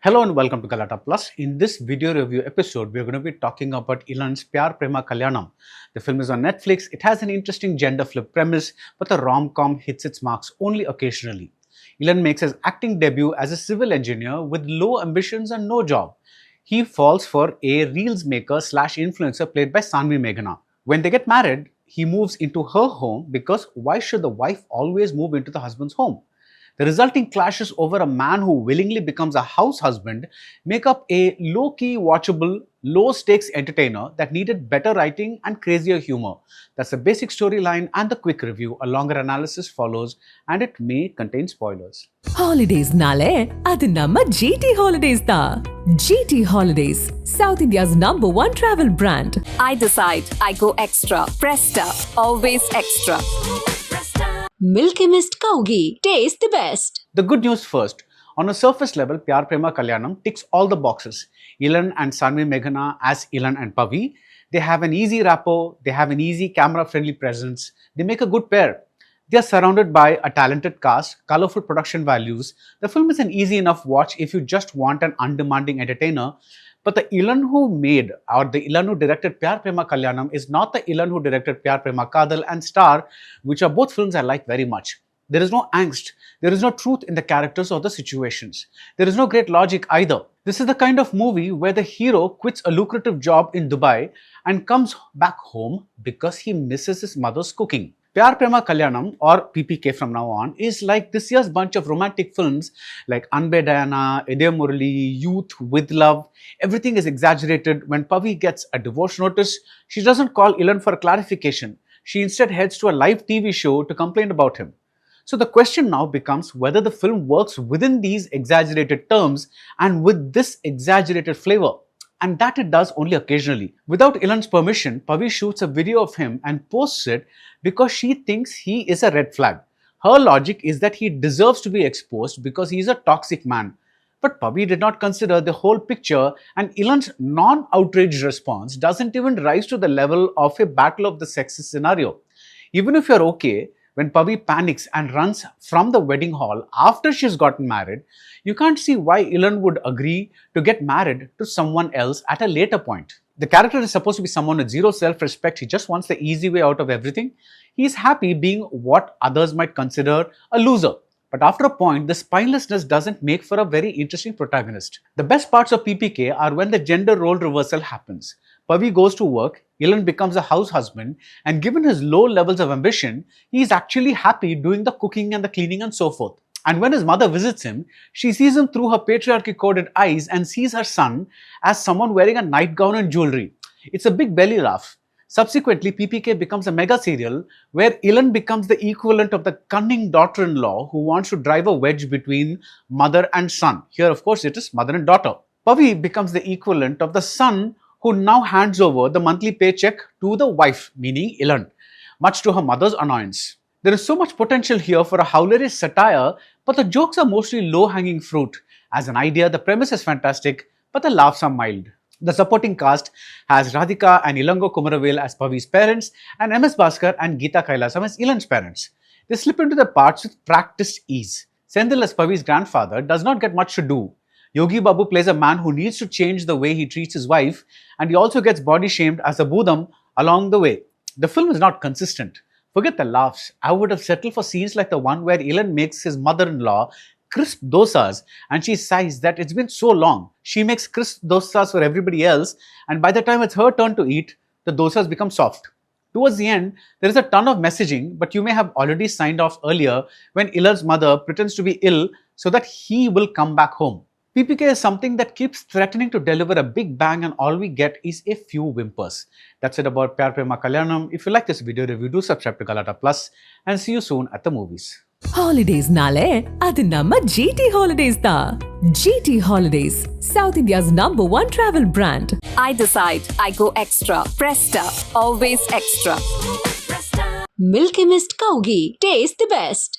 Hello and welcome to Galatta Plus. In this video review episode, we're going to be talking about Elan's Pyaar Prema Kalyanam. The film is on Netflix. It has an interesting gender flip premise, but the rom-com hits its marks only occasionally. Elan makes his acting debut as a civil engineer with low ambitions and no job. He falls for a reels maker slash influencer played by Saanve Megghana. When they get married, he moves into her home because why should the wife always move into the husband's home? The resulting clashes over a man who willingly becomes a house husband make up a low-key, watchable, low-stakes entertainer that needed better writing and crazier humor. That's the basic storyline and the quick review. A longer analysis follows and it may contain spoilers. Holidays nale, adu namma GT Holidays da. GT Holidays, South India's #1 travel brand. I decide, I go extra. Presta, always extra. Milky Mist Cow Ghee. Taste the best. The good news first. On a surface level, Pyaar Prema Kalyanam ticks all the boxes. Elan and Saanve Megghana as Elan and Pavi. They have an easy rapport, they have an easy camera-friendly presence, they make a good pair. They are surrounded by a talented cast, colorful production values. The film is an easy enough watch if you just want an undemanding entertainer. But the Elan who made or the Elan who directed Pyaar Prema Kalyanam is not the Elan who directed Pyaar Prema Kadal and Star, which are both films I like very much. There is no angst, there is no truth in the characters or the situations. There is no great logic either. This is the kind of movie where the hero quits a lucrative job in Dubai and comes back home because he misses his mother's cooking. Pyaar Prema Kalyanam, or PPK from now on, is like this year's bunch of romantic films like Anbe Dayana, Ide Murali, Youth, With Love. Everything is exaggerated. When Pavi gets a divorce notice, she doesn't call Elan for a clarification. She instead heads to a live TV show to complain about him. So the question now becomes whether the film works within these exaggerated terms and with this exaggerated flavor. And that it does only occasionally. Without Elan's permission, Pavi shoots a video of him and posts it because she thinks he is a red flag. Her logic is that he deserves to be exposed because he is a toxic man. But Pavi did not consider the whole picture, and Elan's non-outraged response doesn't even rise to the level of a battle of the sexes scenario. Even if you're okay, when Pavi panics and runs from the wedding hall after she's gotten married, you can't see why Elan would agree to get married to someone else at a later point. The character is supposed to be someone with zero self-respect. He just wants the easy way out of everything. He is happy being what others might consider a loser. But after a point, the spinelessness doesn't make for a very interesting protagonist. The best parts of PPK are when the gender role reversal happens. Pavi goes to work, Elan becomes a house husband, and given his low levels of ambition, he is actually happy doing the cooking and the cleaning and so forth. And when his mother visits him, she sees him through her patriarchy-coded eyes and sees her son as someone wearing a nightgown and jewelry. It's a big belly laugh. Subsequently, PPK becomes a mega serial where Elan becomes the equivalent of the cunning daughter-in-law who wants to drive a wedge between mother and son. Here, of course, it is mother and daughter. Pavi becomes the equivalent of the son who now hands over the monthly paycheck to the wife, meaning Elan, much to her mother's annoyance. There is so much potential here for a hilarious satire, but the jokes are mostly low-hanging fruit. As an idea, the premise is fantastic, but the laughs are mild. The supporting cast has Radhika and Ilango Kumaravel as Pavi's parents and MS Bhaskar and Geeta Kailasam as Elan's parents. They slip into the parts with practiced ease. Senthil as Pavi's grandfather does not get much to do. Yogi Babu plays a man who needs to change the way he treats his wife, and he also gets body shamed as a Budam along the way. The film is not consistent. Forget the laughs. I would have settled for scenes like the one where Elan makes his mother-in-law crisp dosas and she sighs that it's been so long. She makes crisp dosas for everybody else, and by the time it's her turn to eat, the dosas become soft. Towards the end, there is a ton of messaging, but you may have already signed off earlier when Elan's mother pretends to be ill so that he will come back home. PPK is something that keeps threatening to deliver a big bang and all we get is a few whimpers. That's it about Pyaar Prema Kalyanam. If you like this video review, do subscribe to Galatta Plus and see you soon at the movies. Holidays nale, adu namma GT Holidays da. GT Holidays, South India's #1 travel brand. I decide, I go extra. Presta, always extra. Milky Mist Cow Ghee. Taste the best.